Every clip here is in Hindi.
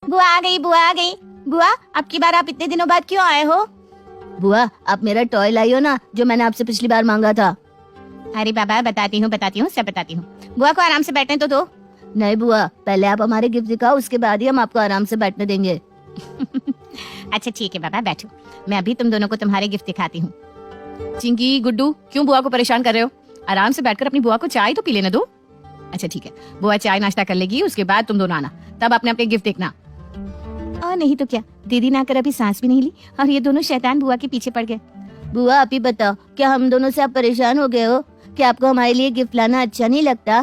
बुआ आ गई, बुआ आ गई। बुआ, अब की बार आप इतने दिनों बाद क्यों आए हो? बुआ आप मेरा टॉय लाई हो ना, जो मैंने आपसे पिछली बार मांगा था। अरे बाबा, बताती हूँ सब बताती हूँ। बुआ को आराम से बैठने तो दो। नहीं बुआ, पहले आप हमारे गिफ्ट दिखाओ, उसके बाद ही हम आपको आराम से बैठने देंगे। अच्छा ठीक है बाबा, बैठो। मैं अभी तुम दोनों को तुम्हारे गिफ्ट दिखाती हूँ। चिंकी, गुड्डू, क्यों बुआ को परेशान कर रहे हो? आराम से बैठकर अपनी बुआ को चाय तो पी लेने दो। अच्छा ठीक है, बुआ चाय नाश्ता कर लेगी, उसके बाद तुम दोनों आना, तब अपने अपने गिफ्ट देखना। और नहीं तो क्या, दीदी ना कर अभी सांस भी नहीं ली और ये दोनों शैतान बुआ के पीछे पड़ गए। बुआ आप ही बताओ, क्या हम दोनों से आप परेशान हो गए हो? क्या आपको हमारे लिए गिफ्ट लाना अच्छा नहीं लगता?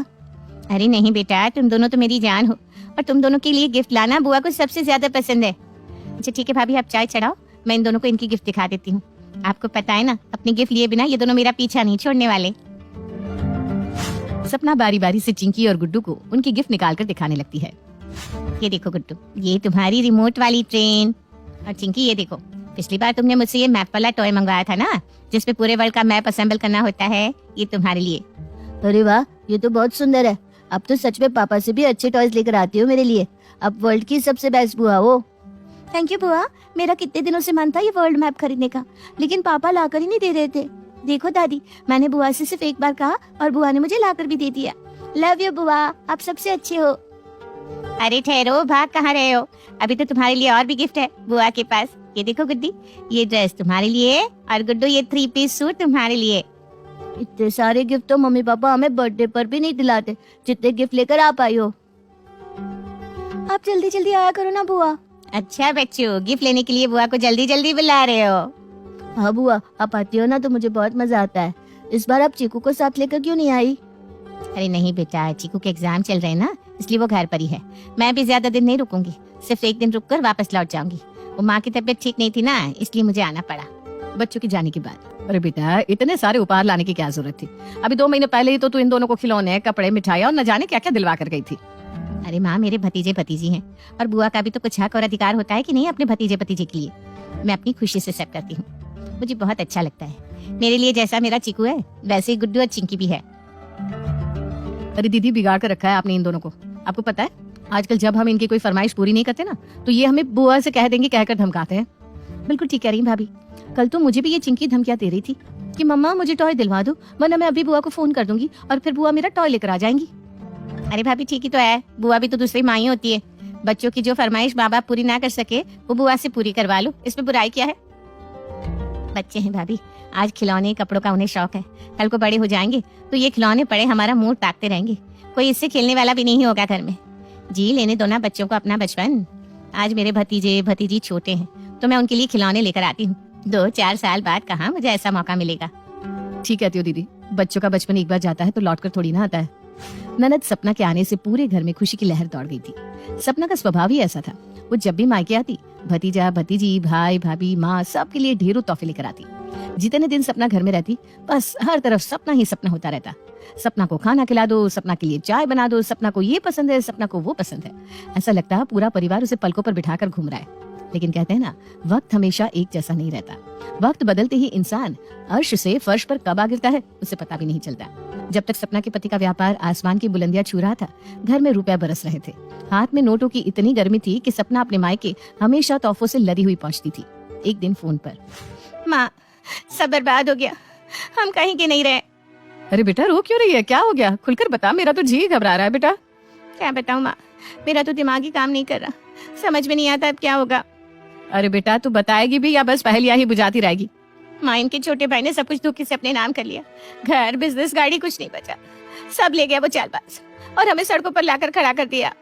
अरे नहीं बेटा, तुम दोनों तो मेरी जान हो और तुम दोनों के लिए गिफ्ट लाना बुआ को सबसे ज्यादा पसंद है। अच्छा ठीक है भाभी, आप चाय चढ़ाओ, मैं इन दोनों को इनकी गिफ्ट दिखा देती हूँ। आपको पता है ना, अपनी गिफ्ट लिए बिना ये दोनों मेरा पीछा नहीं छोड़ने वाले। सपना बारी बारी से चिंकी और गुड्डू को उनकी गिफ्ट निकाल कर दिखाने लगती है। ये देखो गुड्डू, ये तुम्हारी रिमोट वाली ट्रेन। और चिंकी ये देखो, पिछली बार तुमने मुझसे ये मैप वाला टॉय मंगवाया था ना, जिसपे पूरे वर्ल्ड का मैप असेंबल करना होता है, ये तुम्हारे लिए। अरे वाह, ये तो बहुत सुंदर है। अब तो सच में पापा से भी अच्छे टॉयज लेकर आती हो मेरे लिए। अब वर्ल्ड की सबसे बेस्ट बुआ हो। थैंक यू बुआ, मेरा कितने दिनों से मन था ये वर्ल्ड मैप खरीदने का, लेकिन पापा लाकर ही नहीं दे रहे थे। देखो दादी, मैंने बुआ से सिर्फ एक बार कहा और बुआ ने मुझे लाकर भी दे दिया। लव यू बुआ, आप सबसे अच्छे हो। अरे ठहरो, भाग कहाँ रहे हो? अभी तो तुम्हारे लिए और भी गिफ्ट है बुआ के पास। ये देखो गुड्डी, ये ड्रेस तुम्हारे लिए और गुड्डू ये 3 पीस सूट तुम्हारे लिए। इतने सारे गिफ्ट तो मम्मी पापा हमें बर्थडे पर भी नहीं दिलाते, जितने गिफ्ट लेकर आप आई हो। आप जल्दी जल्दी आया करो ना बुआ। अच्छा बच्चों, गिफ्ट लेने के लिए बुआ को जल्दी जल्दी बुला रहे हो? हाँ बुआ, आप आती हो ना तो मुझे बहुत मजा आता है। इस बार आप चीकू को साथ लेकर क्यों नहीं आई? अरे नहीं बेटा, चीकू के एग्जाम चल रहे हैं ना, इसलिए वो घर पर ही है। मैं भी ज्यादा दिन नहीं रुकूंगी, सिर्फ एक दिन रुककर वापस लौट जाऊंगी। वो माँ की तबीयत ठीक नहीं थी ना, इसलिए मुझे आना पड़ा। बच्चों के जाने के बाद। अरे बेटा, इतने सारे उपहार लाने की क्या जरूरत थी? अभी 2 महीने पहले ही तो तू इन दोनों को खिलौने, कपड़े, मिठाई और न जाने क्या क्या दिलवा कर गई थी। अरे माँ, मेरे भतीजे भतीजी हैं और बुआ का भी तो कुछ हक और अधिकार होता है कि नहीं अपने भतीजे भतीजे के लिए। मैं अपनी खुशी से सब करती हूँ, मुझे बहुत अच्छा लगता है। मेरे लिए जैसा मेरा चीकू है, वैसे ही गुड्डू और चिंकी भी है। अरे दीदी, बिगाड़ कर रखा है आपने इन दोनों को। आपको पता है, आजकल जब हम इनकी कोई फरमाइश पूरी नहीं करते ना, तो ये हमें बुआ से कह देंगे, कहकर धमकाते हैं। बिल्कुल ठीक कह रही भाभी। कल तो मुझे भी ये चिंकी धमकियां दे रही थी कि मम्मा मुझे टॉय दिलवा दो, वरना मैं अभी बुआ को फोन कर दूंगी और फिर बुआ मेरा टॉय लेकर आ जाएंगी। अरे भाभी ठीक ही तो है, बुआ भी तो दूसरी माँ ही होती है। बच्चों की जो फरमाइश माँ बाप पूरी ना कर सके, वो बुआ से पूरी करवा लो, इसमें बुराई क्या है? बच्चे हैं भाभी, आज खिलौने कपड़ों का उन्हें शौक है, कल को बड़े हो जाएंगे तो ये खिलौने पड़े हमारा मुंह ताकते रहेंगे, कोई इससे खेलने वाला भी नहीं होगा घर में। जी लेने दो ना बच्चों को अपना बचपन। आज मेरे भतीजे भतीजी छोटे हैं तो मैं उनके लिए खिलौने लेकर आती हूँ। 2-4 साल बाद कहाँ मुझे ऐसा मौका मिलेगा। ठीक कहती हो दीदी, बच्चों का बचपन एक बार जाता है तो लौट कर थोड़ी ना आता है। ननद सपना के आने से पूरे घर में खुशी की लहर दौड़ गई थी। सपना का स्वभाव ही ऐसा था, वो जब भी मायके आती, भतीजा भतीजी भाई भाभी माँ सबके लिए ढेरों तोहफे लेकर आती। जितने दिन सपना घर में रहती, बस हर तरफ सपना ही सपना होता रहता। सपना को खाना खिला दो, सपना के लिए चाय बना दो, सपना को ये पसंद है, सपना को वो पसंद है। ऐसा लगता है पूरा परिवार उसे पलकों पर बिठाकर घूम रहा है। लेकिन कहते हैं ना, वक्त हमेशा एक जैसा नहीं रहता। वक्त बदलते ही इंसान अर्श से फर्श पर कब आ गिरता है उसे पता भी नहीं चलता। जब तक सपना के पति का व्यापार आसमान की बुलंदियां छू रहा था, घर में रुपए बरस रहे थे। हाथ में नोटों की इतनी गर्मी थी कि सपना अपने मायके हमेशा तोहफों से लदी हुई पहुंचती थी। एक दिन फोन पर, माँ सब बर्बाद हो गया, हम कहीं के नहीं रहे। अरे बेटा, रो क्यों रही है? क्या हो गया? खुलकर बता, मेरा तो जी घबरा रहा है बेटा। क्या बताऊँ माँ, मेरा तो दिमाग ही काम नहीं कर रहा, समझ में नहीं आता अब क्या होगा। अरे बेटा, तू बताएगी भी या बस पहेलियां ही बुझाती रहेगी? माँ, इनके छोटे भाई ने सब कुछ धोखे से अपने नाम कर लिया, घर बिजनेस गाड़ी कुछ नहीं बचा, सब ले गया वो चालबाज और हमें सड़कों पर लाकर खड़ा कर दिया।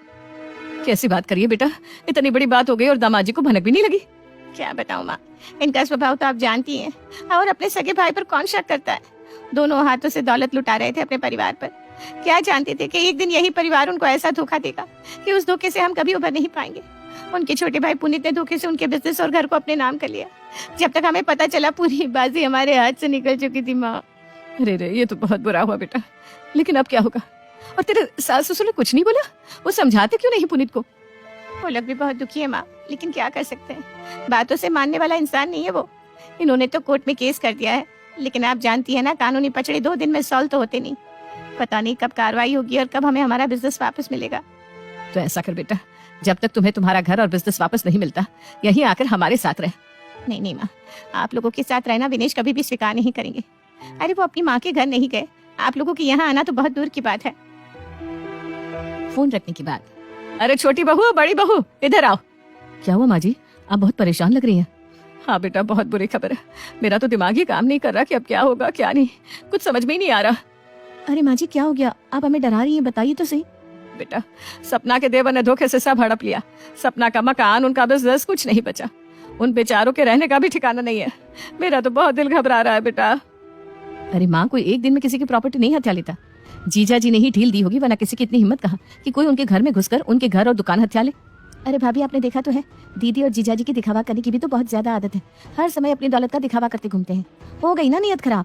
कैसी बात करिए बेटा, इतनी बड़ी बात हो गई और दामाजी को भनक भी नहीं लगी? क्या बताऊँ माँ, इनका स्वभाव तो आप जानती हैं, और अपने सगे भाई पर कौन शक करता है। दोनों हाथों से दौलत लुटा रहे थे अपने परिवार पर। क्या जानते थे कि एक दिन यही परिवार उनको ऐसा धोखा देगा कि उस धोखे से हम कभी उभर नहीं पाएंगे। उनके छोटे भाई पुनीत ने धोखे से उनके बिजनेस और घर को अपने नाम कर लिया। जब तक हमें पता चला, पूरी बाजी हमारे हाथ से निकल चुकी थी माँ। अरे रे, ये तो बहुत बुरा हुआ बेटा, लेकिन अब क्या होगा? और तेरे सास ससुर ने कुछ नहीं बोला? वो समझाते क्यों नहीं पुनीत को? वो लोग भी बहुत दुखी है माँ, लेकिन क्या कर सकते हैं, बातों से मानने वाला इंसान नहीं है वो। इन्होंने तो कोर्ट में केस कर दिया है, लेकिन आप जानती है ना, कानूनी पचड़े 2 दिन में सॉल्व तो होते नहीं। पता नहीं कब कार्रवाई होगी और कब हमें हमारा बिजनेस वापस मिलेगा। तो ऐसा कर बेटा, जब तक तुम्हें तुम्हारा घर और बिजनेस वापस नहीं मिलता, यहीं आकर हमारे साथ रहे। नहीं नहीं माँ, आप लोगों के साथ रहना विनेश कभी भी स्वीकार नहीं करेंगे। अरे वो अपनी माँ के घर नहीं गए, आप लोगों के यहाँ आना तो बहुत दूर की बात है। फोन रखने की बात। अरे छोटी बहू, बड़ी बहू, इधर आओ। क्या हुआ माँ जी, आप बहुत परेशान लग रही हैं। हाँ बेटा, बहुत बुरी खबर है। मेरा तो दिमाग ही काम नहीं कर रहा कि अब क्या होगा क्या नहीं, कुछ समझ में ही नहीं आ रहा। अरे माँ जी क्या हो गया, आप हमें डरा रही हैं, बताइए तो सही। बेटा, सपना के देवर ने धोखे से सब हड़प लिया। सपना का मकान, उनका बिजनेस, कुछ नहीं बचा। उन बेचारों के रहने का भी ठिकाना नहीं है। मेरा तो बहुत दिल घबरा रहा है बेटा। अरे माँ, कोई एक दिन में किसी की प्रॉपर्टी नहीं हथिया लेता। जीजा जी ने ही ढील दी होगी, वरना किसी की इतनी हिम्मत कहाँ कि कोई उनके घर में घुसकर उनके घर और दुकान हथिया ले। अरे भाभी, आपने देखा तो है, दीदी और जीजाजी की दिखावा करने की भी तो बहुत ज्यादा आदत है। हर समय अपनी दौलत का दिखावा करते घूमते हैं। हो गई ना नीयत खराब।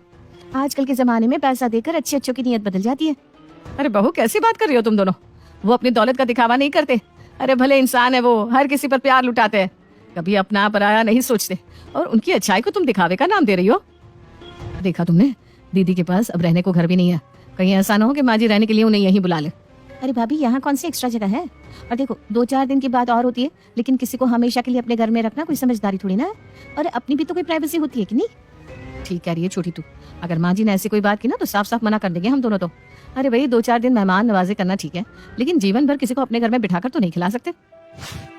आजकल के जमाने में पैसा देकर अच्छे अच्छों की नीयत बदल जाती है। अरे बहू, कैसी बात कर रही हो तुम दोनों? वो अपनी दौलत का दिखावा नहीं करते। अरे भले इंसान है वो, हर किसी पर प्यार लुटाते हैं, कभी अपना पराया नहीं सोचते। और उनकी अच्छाई को तुम दिखावे का नाम दे रही हो। देखा तुमने, दीदी के पास अब रहने को घर भी नहीं है। कहीं ऐसा ना हो कि माँ जी रहने के लिए उन्हें यहीं बुला ले। अरे भाभी, यहाँ कौन सी एक्स्ट्रा जगह है? और देखो, 2-4 दिन की बात और होती है, लेकिन किसी को हमेशा के लिए अपने घर में रखना कोई समझदारी थोड़ी ना है। और अपनी भी तो कोई प्राइवेसी होती है कि नहीं? ठीक कह रही है छोटी तू। अगर माँ जी ने ऐसी कोई बात की ना तो साफ साफ मना कर देंगे हम दोनों तो। अरे भाई, 2-4 दिन मेहमान नवाजी करना ठीक है, लेकिन जीवन भर किसी को अपने घर में बिठाकर तो नहीं खिला सकते।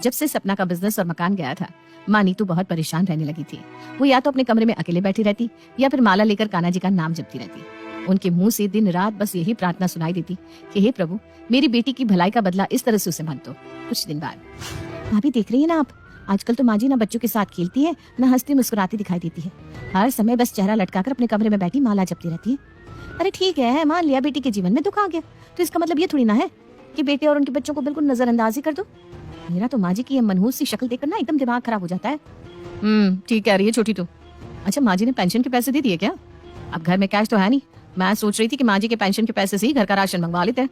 जब से सपना का बिजनेस और मकान गया था, माँ नीतू बहुत परेशान रहने लगी थी। वो या तो अपने कमरे में अकेले बैठी रहती या फिर माला लेकर कान्हा जी का नाम जपती रहती। उनके मुंह से दिन रात बस यही प्रार्थना सुनाई देती कि हे प्रभु, मेरी बेटी की भलाई का बदला इस तरह से उसे मत दो। कुछ दिन बाद, भाभी देख रही है ना आप, आजकल तो माँ जी ना बच्चों के साथ खेलती है, ना हंसती मुस्कुराती दिखाई देती है। हर समय बस चेहरा लटकाकर अपने कमरे में बैठी माला जपती रहती है। अरे ठीक है, मान लिया बेटी के जीवन में दुख आ गया, तो इसका मतलब ये थोड़ी ना है कि बेटे और उनके बच्चों को बिल्कुल नजरअंदाज ही कर दो। मेरा तो माँ जी की ये मनहूस सी शक्ल देखकर ना एकदम दिमाग खराब हो जाता है। ठीक कह रही है छोटी तू। अच्छा, माँ जी ने पेंशन के पैसे दे दिए क्या? अब घर में कैश तो है नहीं। मैं सोच रही थी कि माँ जी के पेंशन के पैसे से ही घर का राशन मंगवा लेते हैं।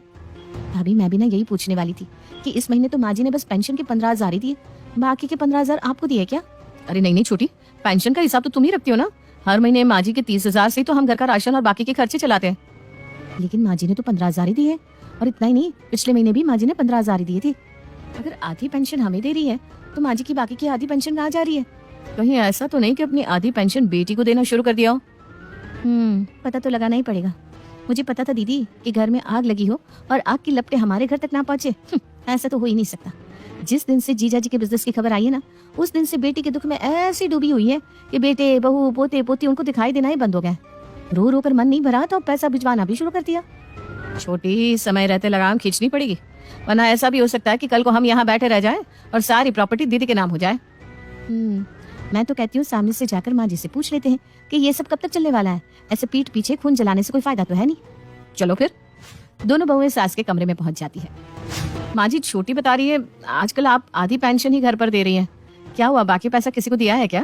भाभी, मैं भी ना यही पूछने वाली थी कि इस महीने तो माँ जी ने बस पेंशन के 15,000 ही दिए, बाकी के 15,000 आपको दिए क्या? अरे नहीं छोटी, पेंशन का हिसाब तो तुम ही रखती हो ना। हर महीने माँ जी के 30,000 से तो हम घर का राशन और बाकी के खर्चे चलाते हैं। लेकिन माँ जी ने तो 15,000 ही दिए, और इतना ही नहीं, पिछले महीने भी माँ जी ने 15,000 ही दिए थे। अगर आधी पेंशन हमें दे रही है तो माँ जी की बाकी की आधी पेंशन कहाँ जा रही है? कहीं ऐसा तो नहीं कि अपनी आधी पेंशन बेटी को देना शुरू कर दिया हो? पता तो लगाना ही पड़ेगा। मुझे पता था दीदी कि घर में आग लगी हो और आग की लपटें हमारे घर तक ना पहुंचे। ऐसा तो हो ही नहीं सकता। जिस दिन से जीजा जी के बिजनेस की खबर आई है ना, उस दिन से बेटी के दुख में ऐसी डूबी हुई है कि बेटे, बहू, पोते, पोती उनको दिखाई देना ही बंद हो गया। रो रो कर मन नहीं भरा तो पैसा भिजवाना भी शुरू कर दिया। छोटी, समय रहते लगाम खींचनी पड़ेगी, वरना ऐसा भी हो सकता है कि कल को हम यहाँ बैठे रह जाएं और सारी प्रॉपर्टी दीदी के नाम हो जाए। मैं तो कहती हूँ सामने से जाकर माँ जी से पूछ लेते हैं कि ये सब कब तक चलने वाला है। ऐसे पीठ पीछे खून जलाने से कोई फायदा तो है नहीं। चलो फिर। दोनों बहुएं सास के कमरे में पहुंच जाती है। माँ जी, छोटी बता रही है आजकल आप आधी पेंशन ही घर पर दे रही हैं। क्या हुआ, बाकी पैसा किसी को दिया है क्या?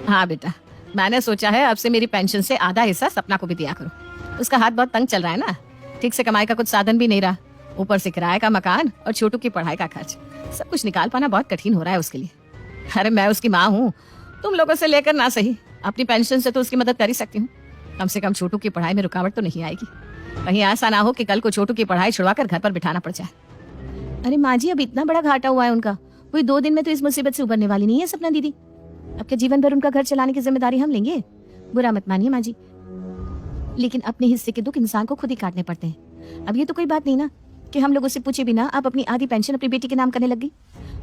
हाँ बेटा, मैंने सोचा है अब से मेरी पेंशन से आधा हिस्सा सपना को भी दिया करो। उसका हाथ बहुत तंग चल रहा है ना, ठीक से कमाई का कुछ साधन भी नहीं रहा, ऊपर से किराए का मकान और छोटू की पढ़ाई का खर्च, सब कुछ निकाल पाना बहुत कठिन हो रहा है उसके लिए। अरे मैं उसकी माँ हूँ, तुम लोगों से लेकर ना सही, अपनी पेंशन से तो उसकी मदद कर ही सकती हूँ। कम से कम छोटू की पढ़ाई में रुकावट तो नहीं आएगी। कहीं ऐसा ना हो कि कल को छोटू की पढ़ाई छुड़वाकर घर पर बिठाना पड़ जाए। अरे माँ जी, अब इतना बड़ा घाटा हुआ है उनका, कोई 2 दिन में तो इस मुसीबत से उबरने वाली नहीं है सपना दीदी। अब क्या जीवन भर उनका घर चलाने की जिम्मेदारी हम लेंगे? बुरा मत मानिए माँ जी, लेकिन अपने हिस्से के दुख इंसान को खुद ही काटने पड़ते हैं। अब ये तो कोई बात नहीं ना कि हम लोगों से पूछे बिना आप अपनी आधी पेंशन अपनी बेटी के नाम करने लग गई।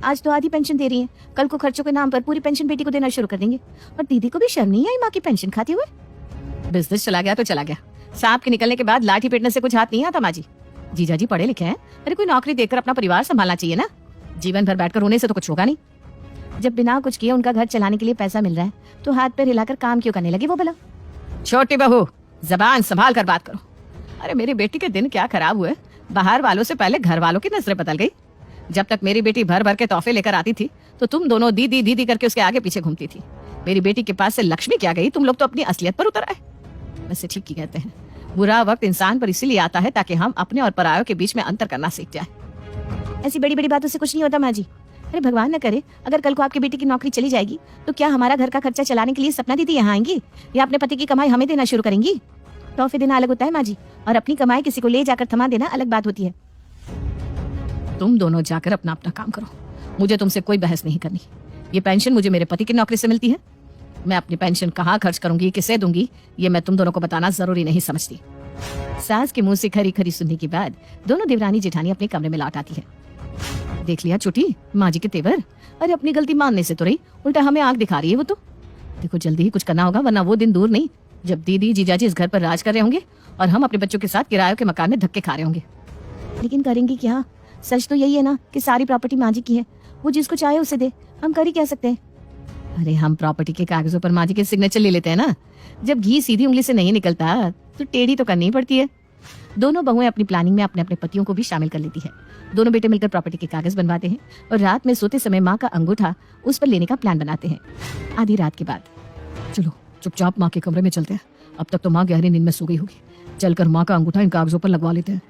आज तो आधी पेंशन दे रही हैं, कल को खर्चों के नाम पर पूरी पेंशन बेटी को देना शुरू कर देंगे। और दीदी को भी शर्म नहीं आई माँ की पेंशन खाते हुए? बिजनेस चला गया तो चला गया, सांप के निकलने के बाद लाठी पीटने से कुछ हाथ नहीं आता। माँ जी, जीजा जी पढ़े लिखे हैं, अरे कोई नौकरी देकर अपना परिवार संभालना चाहिए ना। जीवन भर बैठकर रोने से तो कुछ होगा नहीं। जब बिना कुछ किए उनका घर चलाने के लिए पैसा मिल रहा है तो हाथ पैर हिलाकर काम क्यों करने लगे वो भला? छोटी बहू, जबान संभाल कर बात करो। अरे मेरी बेटी के दिन क्या खराब हुए, बाहर वालों से पहले घर वालों की नजरें बदल गई। जब तक मेरी बेटी भर भर के तोहफे लेकर आती थी तो तुम दोनों दीदी दीदी करके उसके आगे पीछे घूमती थी। मेरी बेटी के पास से लक्ष्मी क्या गई, तुम लोग तो अपनी असलियत पर उतर आए। वैसे ठीक ही कहते हैं, बुरा वक्त इंसान पर इसीलिए आता है ताकि हम अपने और परायों के बीच में अंतर करना सीख जाए। ऐसी बड़ी बड़ी बातों से कुछ नहीं होता माँ जी। अरे भगवान न करे, अगर कल को आपकी बेटी की नौकरी चली जाएगी तो क्या हमारा घर का खर्चा चलाने के लिए सपना दीदी यहाँ आएंगी या अपने पति की कमाई हमें देना शुरू करेंगी? तोहफे देना अलग होता है माँ जी, और अपनी कमाई किसी को ले जाकर थमा देना अलग बात होती है। तुम दोनों जाकर अपना अपना काम करो, मुझे तुमसे कोई बहस नहीं करनी। ये पेंशन मुझे मेरे पति की नौकरी से मिलती है। मैं अपनी पेंशन कहाँ खर्च करूंगी, किसे दूंगी, ये मैं तुम दोनों को बताना जरूरी नहीं समझती। सास के मुंह से खरी खरी सुनने के बाद दोनों देवरानी जेठानी अपने कमरे में लौट आती है। देख लिया छोटी, माँ जी के तेवर। अरे अपनी गलती मानने से तो रही, उल्टा हमें आंख दिखा रही है वो तो। देखो जल्दी ही कुछ करना होगा, वरना वो दिन दूर नहीं जब दीदी जीजाजी इस घर पर राज कर रहे होंगे और हम अपने बच्चों के साथ किराए के मकान में धक्के खा रहे होंगे। लेकिन करेंगे क्या? सच तो यही है ना कि सारी प्रॉपर्टी माँ जी की है, वो जिसको चाहे उसे दे, हम कर ही क्या सकते हैं। अरे हम प्रॉपर्टी के कागजों पर माँ जी के सिग्नेचर ले लेते हैं ना। जब घी सीधी उंगली से नहीं निकलता तो टेढ़ी तो करनी ही पड़ती है। दोनों बहुएं अपनी प्लानिंग में अपने अपने पतियों को भी शामिल कर लेती है। दोनों बेटे मिलकर प्रॉपर्टी के कागज बनवाते हैं और रात में सोते समय माँ का अंगूठा उस पर लेने का प्लान बनाते हैं। आधी रात के बाद चलो चुपचाप माँ के कमरे में चलते हैं, अब तक तो माँ गहरी नींद में सो गई होगी। चलकर माँ का अंगूठा इन कागजों पर लगवा लेते हैं।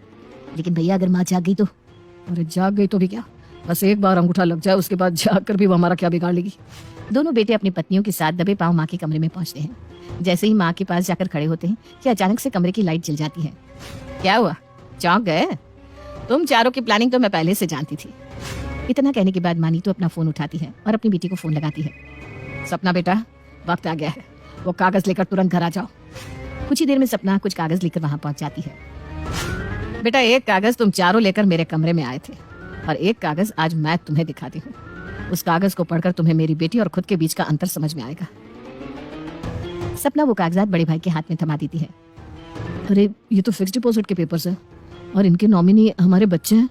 लेकिन भैया अगर माँ जाग गई तो? अरे जाग गई तो भी क्या, बस एक बार अंगूठा लग जाए, उसके बाद जाग कर भी वो हमारा क्या बिगाड़ लेगी। दोनों बेटे अपनी पत्नियों के साथ दबे पांव माँ के कमरे में पहुंचते हैं। जैसे ही माँ के पास जाकर खड़े होते हैं कि अचानक से कमरे की लाइट जल जाती है। क्या हुआ, चौंक गए? तुम चारों की प्लानिंग तो मैं पहले से जानती थी। इतना कहने के बाद मानी तो अपना फोन उठाती है और अपनी बेटी को फोन लगाती है। सपना बेटा, वक्त आ गया है, वो कागज लेकर तुरंत घर आ जाओ। कुछ ही देर में सपना कुछ कागज लेकर वहां पहुंच जाती है। बेटा एक कागज तुम चारों लेकर मेरे कमरे में आए थे और एक कागज आज मैं तुम्हें दिखाती हूँ। उस कागज को पढ़कर तुम्हें मेरी बेटी और खुद के बीच का अंतर समझ में आएगा। सपना वो कागजात बड़े भाई के हाथ में थमा देती है। अरे ये तो फिक्स डिपॉजिट के पेपर्स है और इनके नॉमिनी हमारे बच्चे हैं।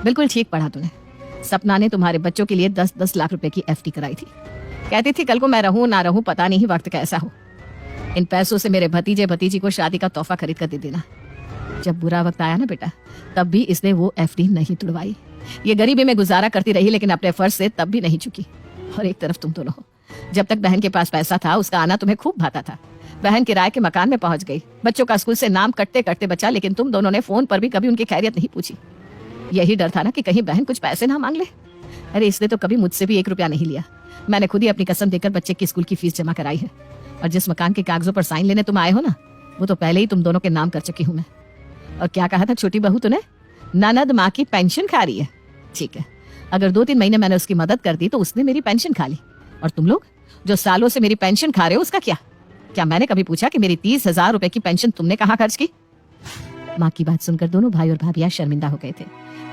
बिल्कुल ठीक पढ़ा तूने। सपना ने तुम्हारे बच्चों के लिए 10-10 लाख रुपए की एफडी कराई थी। कहती थी कल को मैं रहूं ना रहूं पता नहीं वक्त कैसा हो, इन पैसों से मेरे भतीजे भतीजी को शादी का तोहफा खरीद कर दे देना। जब बुरा वक्त आया ना बेटा, तब भी इसने वो एफडी नहीं तुड़वाई। ये गरीबी में गुजारा करती रही लेकिन अपने फर्ज से तब भी नहीं चुकी। और एक तरफ तुम दोनों हो, जब तक बहन के पास पैसा था उसका आना तुम्हें खूब भाता था। बहन किराए के मकान में पहुंच गई, बच्चों का स्कूल से नाम कटते कटते बचा, लेकिन तुम दोनों ने फोन पर भी कभी उनकी खैरियत नहीं पूछी। यही डर था ना कि कहीं बहन कुछ पैसे ना मांग ले। अरे इसने तो कभी मुझसे भी 1 रुपया नहीं लिया। मैंने खुद ही अपनी कसम देकर बच्चे की स्कूल की फीस जमा कराई है। और जिस मकान के कागजों पर साइन लेने तुम आए हो ना, वो तो पहले ही तुम दोनों के नाम कर चुकी हूँ मैं। और क्या कहा था छोटी बहू तूने? ननद माँ की पेंशन खा रही है। ठीक है, अगर 2-3 महीने मैंने उसकी मदद कर दी तो उसने मेरी पेंशन खा ली। और तुम लोग जो सालों से मेरी पेंशन खा रहे हो उसका क्या? क्या मैंने कभी पूछा कि मेरी 30,000 रुपए की पेंशन तुमने कहाँ खर्च की? माँ की बात सुनकर दोनों भाई और भाभियां शर्मिंदा हो गए थे।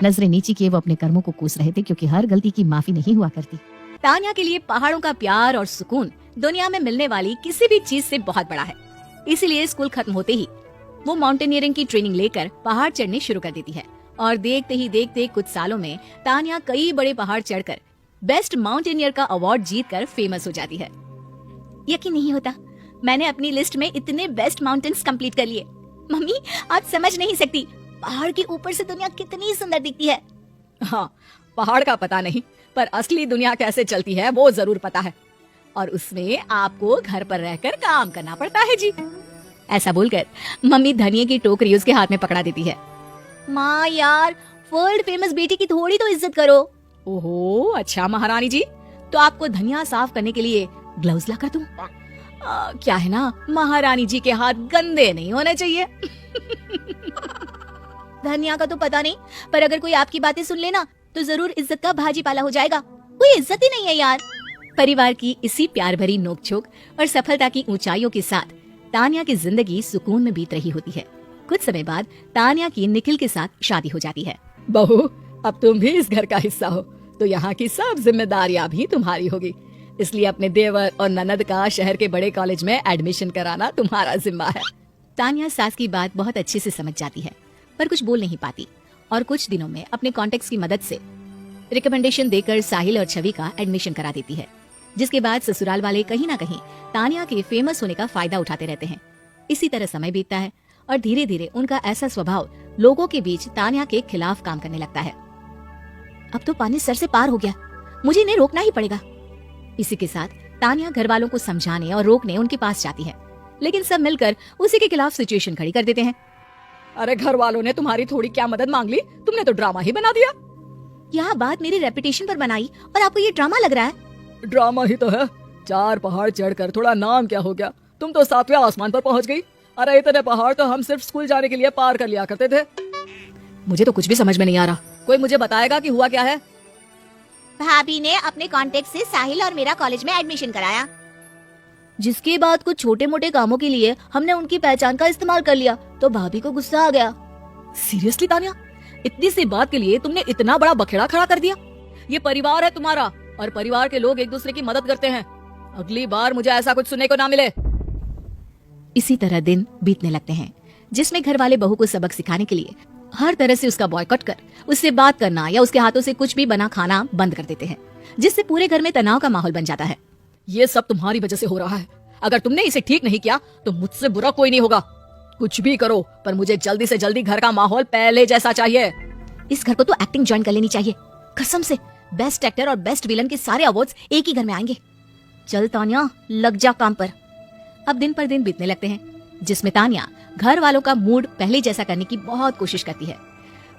नजरें नीची किए वो अपने कर्मों को कोस रहे थे, क्योंकि हर गलती की माफी नहीं हुआ करती। तान्या के लिए पहाड़ों का प्यार और सुकून दुनिया में मिलने वाली किसी भी चीज से बहुत बड़ा है। इसीलिए स्कूल खत्म होते ही वो माउंटेनियरिंग की ट्रेनिंग लेकर पहाड़ चढ़ने शुरू कर देती है। और देखते ही देखते कुछ सालों में तान्या कई बड़े पहाड़ चढ़कर बेस्ट माउंटेनियर का अवार्ड जीतकर फेमस हो जाती है। यकीन नहीं होता, मैंने अपनी लिस्ट में इतने बेस्ट माउंटेन्स कंप्लीट कर लिए। मम्मी आप समझ नहीं सकती, पहाड़ के ऊपर से दुनिया कितनी सुंदर दिखती है। हाँ, पहाड़ का पता नहीं, पर असली दुनिया कैसे चलती है वो जरूर पता है। और उसमें आपको घर पर रहकर काम करना पड़ता है जी। ऐसा बोलकर मम्मी धनिये की टोकरी उसके हाथ में पकड़ा देती है। माँ यार, वर्ल्ड फेमस बेटी की थोड़ी तो इज्जत करो। ओहो अच्छा महारानी जी, तो आपको धनिया साफ करने के लिए ग्लव्स लाकर दूं? क्या है ना, महारानी जी के हाथ गंदे नहीं होने चाहिए। धनिया का तो पता नहीं, पर अगर कोई आपकी बातें सुन लेना तो जरूर इज्जत का भाजी पाला हो जाएगा। कोई इज्जत ही नहीं है यार। परिवार की इसी प्यार भरी नोकझोंक और सफलता की ऊंचाइयों के साथ तान्या की जिंदगी सुकून में बीत रही होती है। कुछ समय बाद तान्या की निखिल के साथ शादी हो जाती है। बहू, अब तुम भी इस घर का हिस्सा हो, तो यहाँ की सब जिम्मेदारियाँ भी तुम्हारी होगी। इसलिए अपने देवर और ननद का शहर के बड़े कॉलेज में एडमिशन कराना तुम्हारा जिम्मा है। तान्या सास की बात बहुत अच्छे से समझ जाती है, पर कुछ बोल नहीं पाती। और कुछ दिनों में अपने कॉन्टेक्ट्स की मदद से रिकमेंडेशन देकर साहिल और छवि का एडमिशन करा देती है। जिसके बाद ससुराल वाले कहीं ना कहीं तान्या के फेमस होने का फायदा उठाते रहते हैं। इसी तरह समय बीतता है और धीरे धीरे उनका ऐसा स्वभाव लोगों के बीच तान्या के खिलाफ काम करने लगता है। अब तो पानी सर से पार हो गया, मुझे इन्हें रोकना ही पड़ेगा। इसी के साथ तान्या घर वालों को समझाने और रोकने उनके पास जाती है, लेकिन सब मिलकर उसी के खिलाफ सिचुएशन खड़ी कर देते हैं। अरे घर वालों ने तुम्हारी थोड़ी क्या मदद मांग ली, तुमने तो ड्रामा ही बना दिया। यह बात मेरी रेपुटेशन पर बनाई और आपको ये ड्रामा लग रहा है? ड्रामा ही तो है। 4 पहाड़ चढ़कर थोड़ा नाम क्या हो गया, तुम तो 7वें आसमान पर पहुंच गई। अरे इतने पहाड़ तो हम सिर्फ स्कूल जाने के लिए पार कर लिया करते थे। मुझे तो कुछ भी समझ में नहीं आ रहा। कोई मुझे बताएगा कि हुआ क्या है? भाभी ने अपने कांटेक्ट से साहिल और मेरा कॉलेज में एडमिशन कराया, जिसके बाद कुछ छोटे मोटे कामों के लिए हमने उनकी पहचान का इस्तेमाल कर लिया तो भाभी को गुस्सा आ गया। सीरियसली तानिया, इतनी सी बात के लिए तुमने इतना बड़ा बखेड़ा खड़ा कर दिया? ये परिवार है तुम्हारा और परिवार के लोग एक दूसरे की मदद करते हैं। अगली बार मुझे ऐसा कुछ सुनने को ना मिले। इसी तरह दिन बीतने लगते हैं जिसमें घर वाले बहू को सबक सिखाने के लिए हर तरह से उसका बॉयकॉट कर उससे बात करना या उसके हाथों से कुछ भी बना खाना बंद कर देते हैं, जिससे पूरे घर में तनाव का माहौल बन जाता है। ये सब तुम्हारी वजह से हो रहा है। अगर तुमने इसे ठीक नहीं किया तो मुझसे बुरा कोई नहीं होगा। कुछ भी करो पर मुझे जल्दी से जल्दी घर का माहौल पहले जैसा चाहिए। इस घर को तो एक्टिंग ज्वाइन कर लेनी चाहिए, कसम से। बेस्ट एक्टर और बेस्ट विलन के सारे अवार्ड्स एक ही घर में आएंगे। चल तानिया, लग जा काम पर। अब दिन पर दिन बीतने लगते हैं जिसमें तानिया घर वालों का मूड पहले जैसा करने की बहुत कोशिश करती है,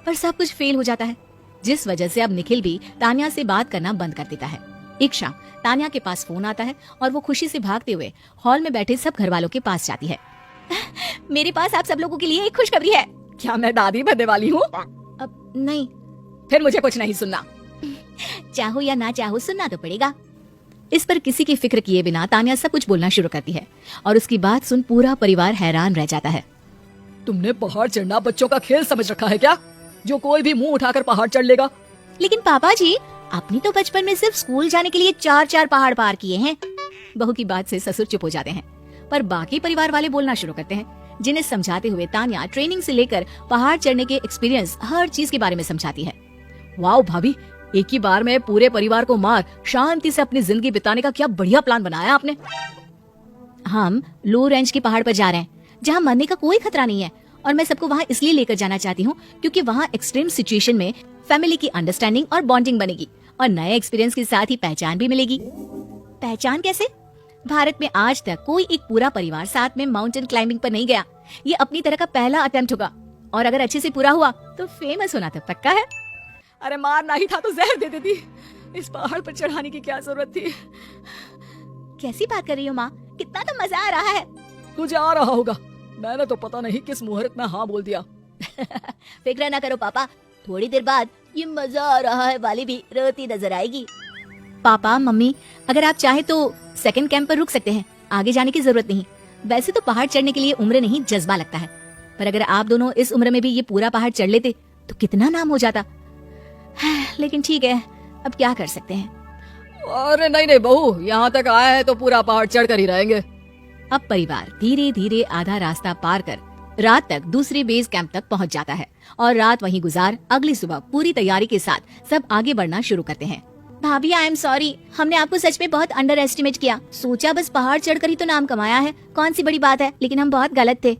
पर सब कुछ फेल हो जाता है, जिस वजह से अब निखिल भी तानिया से बात करना बंद कर देता है। एक शाम तानिया के पास फोन आता है और वो खुशी से भागते हुए हॉल में बैठे सब घर वालों के पास जाती है। मेरे पास आप सब लोगों के लिए एक खुशखबरी है। क्या मैं दादी बनने वाली हूँ? अब नहीं, फिर मुझे कुछ नहीं सुनना। चाहो या ना चाहो सुनना तो पड़ेगा। इस पर किसी की फिक्र किए बिना तानिया सब कुछ बोलना शुरू करती है और उसकी बात सुन पूरा परिवार हैरान रह जाता है। तुमने पहाड़ चढ़ना बच्चों का खेल समझ रखा है क्या, जो कोई भी मुंह उठाकर पहाड़ चढ़ लेगा? लेकिन पापा जी, आपने तो बचपन में सिर्फ स्कूल जाने के लिए 4-4 पहाड़ पार किए हैं। बहू की बात से ससुर चुप हो जाते हैं, पर बाकी परिवार वाले बोलना शुरू करते हैं, जिन्हें समझाते हुए तानिया ट्रेनिंग से लेकर पहाड़ चढ़ने के एक्सपीरियंस हर चीज के बारे में समझाती है। वाओ भाभी, एक ही बार में पूरे परिवार को मार शांति से अपनी जिंदगी बिताने का क्या बढ़िया प्लान बनाया आपने। हम लो रेंज के पहाड़ पर जा रहे हैं जहाँ मरने का कोई खतरा नहीं है, और मैं सबको वहाँ इसलिए लेकर जाना चाहती हूँ क्योंकि वहाँ एक्सट्रीम सिचुएशन में फैमिली की अंडरस्टैंडिंग और बॉन्डिंग बनेगी और नए एक्सपीरियंस के साथ ही पहचान भी मिलेगी। पहचान कैसे? भारत में आज तक कोई एक पूरा परिवार साथ में माउंटेन क्लाइंबिंग पर नहीं गया। ये अपनी तरह का पहला अटेम्प्ट होगा और अगर अच्छे से पूरा हुआ तो फेमस होना तो पक्का है। अरे मारना ही था तो जहर दे देती, इस पहाड़ पर चढ़ाने की क्या जरूरत थी? कैसी बात कर रही हो माँ, कितना तो मजा आ रहा है। तुझे आ रहा होगा, मैंने तो पता नहीं किस मुहूर्त में हाँ बोल दिया। फिक्र ना करो पापा, थोड़ी देर बाद ये मजा आ रहा है वाली भी रोती नजर आएगी। पापा मम्मी, अगर आप चाहे तो सेकंड कैंप पर रुक सकते हैं, आगे जाने की जरूरत नहीं। वैसे तो पहाड़ चढ़ने के लिए उम्र नहीं जज्बा लगता है, पर अगर आप दोनों इस उम्र में भी ये पूरा पहाड़ चढ़ लेते तो कितना नाम हो जाता। लेकिन ठीक है, अब क्या कर सकते हैं। अरे नहीं नहीं बहू, यहाँ तक आए हैं तो पूरा पहाड़ चढ़ कर ही रहेंगे। अब परिवार धीरे धीरे आधा रास्ता पार कर रात तक दूसरे बेस कैंप तक पहुंच जाता है और रात वहीं गुजार अगली सुबह पूरी तैयारी के साथ सब आगे बढ़ना शुरू करते हैं। भाभी आई एम सॉरी, हमने आपको सच में बहुत अंडर एस्टिमेट किया। सोचा बस पहाड़ चढ़कर ही तो नाम कमाया है, कौन सी बड़ी बात है, लेकिन हम बहुत गलत थे।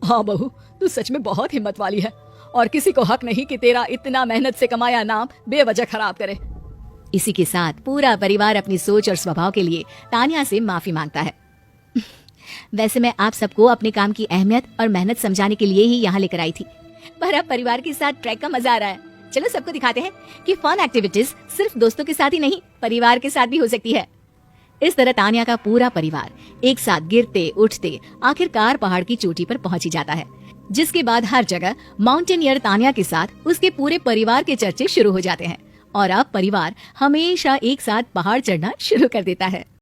हाँ बहू, तू सच में बहुत हिम्मत वाली है और किसी को हक नहीं कि तेरा इतना मेहनत से कमाया नाम बेवजह खराब करे। इसी के साथ पूरा परिवार अपनी सोच और स्वभाव के लिए तानिया से माफी मांगता है। वैसे मैं आप सबको अपने काम की अहमियत और मेहनत समझाने के लिए ही यहाँ लेकर आई थी, पर अब परिवार के साथ ट्रैक का मजा आ रहा है। चलो सबको दिखाते हैं कि फन एक्टिविटीज सिर्फ दोस्तों के साथ ही नहीं, परिवार के साथ भी हो सकती है। इस तरह तानिया का पूरा परिवार एक साथ गिरते उठते आखिरकार पहाड़ की चोटी पर पहुंच ही जाता है, जिसके बाद हर जगह माउंटेनियर तानिया के साथ उसके पूरे परिवार के चर्चे शुरू हो जाते हैं और अब परिवार हमेशा एक साथ पहाड़ चढ़ना शुरू कर देता है।